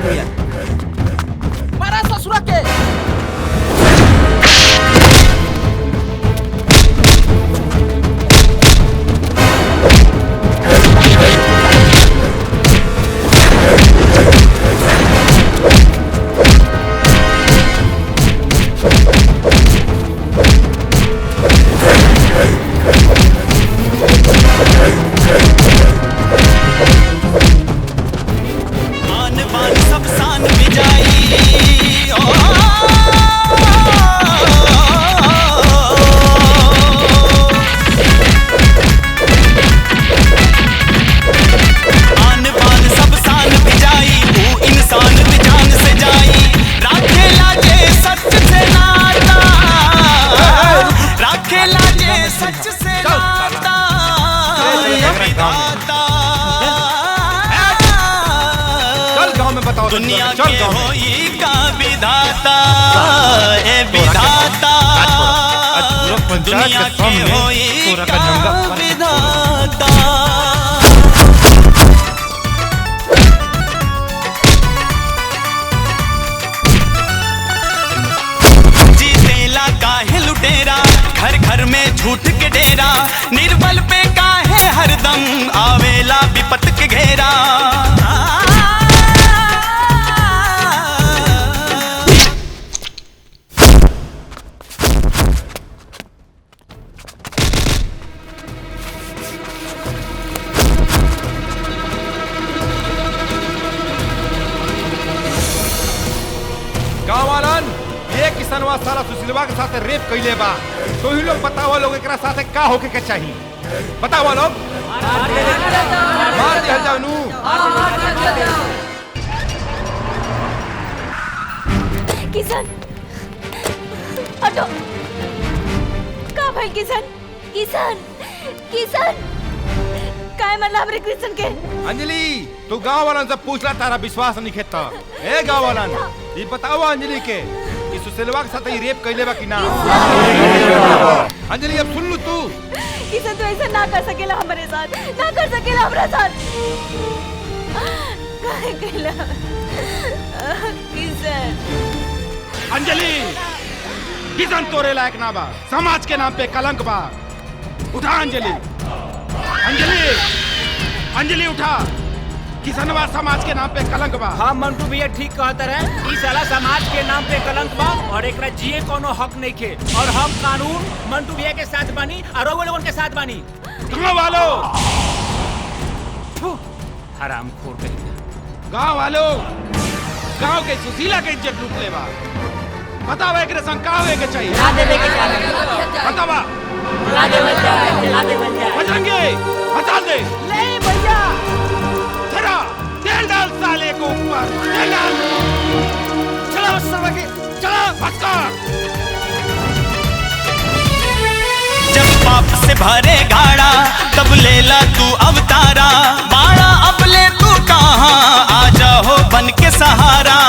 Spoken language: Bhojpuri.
दिया मारा ससुरा के। दुनिया के होई का विधाता ए विधाता दुनिया के होई का विधाता जीतेला काहे लुटेरा घर घर में झूठ के डेरा निर्बल पे काहे हरदम आवेला विपत के घेरा गाँवालन ये किसनवा सारा सुशीलवा के साथ रेप कइले बा। तो ही लोग बतावा लोग एकरा साथे का होके के चाहिए बतावा लोग। मार दिया जाओ नू। किशन हटो का भाई किशन किशन किशन काय मतलब हमरे कृष्ण के। अंजलि तू गाँव वालन से पूछला तारा विश्वास नहीं खेता। ए गाँव वालन ये बताओ अंजलि के कि सुशीलवा के साथ रेप कइले बा कि ना। अंजलि अब सुन लू तू। किशन तू ऐसा ना कर सकेला हमारे साथ ना कर सकेला हमारे साथ काय कहला किशन। अंजलि किशन तोरे लायक ना बा समाज के नाम पे कलंक बा। उठा अंजलि अंजलि अंजलि उठा किसनवा समाज के नाम पे कलंक बा। हाँ मंटू भैया ठीक कहता रहे। इस साला समाज के नाम पे कलंक बा और एकरा जिए कोनो हक नहीं खे और हम कानून मंटू भैया के साथ बानी और वो लोगन के साथ बानी। गाँव वालों हराम खोर कहीं। गाँव वालों गाँव के सुशीला के इज्जत लूट ले बा। बतावा एकरे संग का होए के चाहिए बतावा। बजरंगी हटा दे ले भैया थरा तेल डाल साले को ऊपर तेल डाल। चलो सरगे चलो भटका। जब पाप से भरे गाड़ा तब लेला तू अवतारा बाड़ा अब ले तू कहाँ आ जाओ बन के सहारा।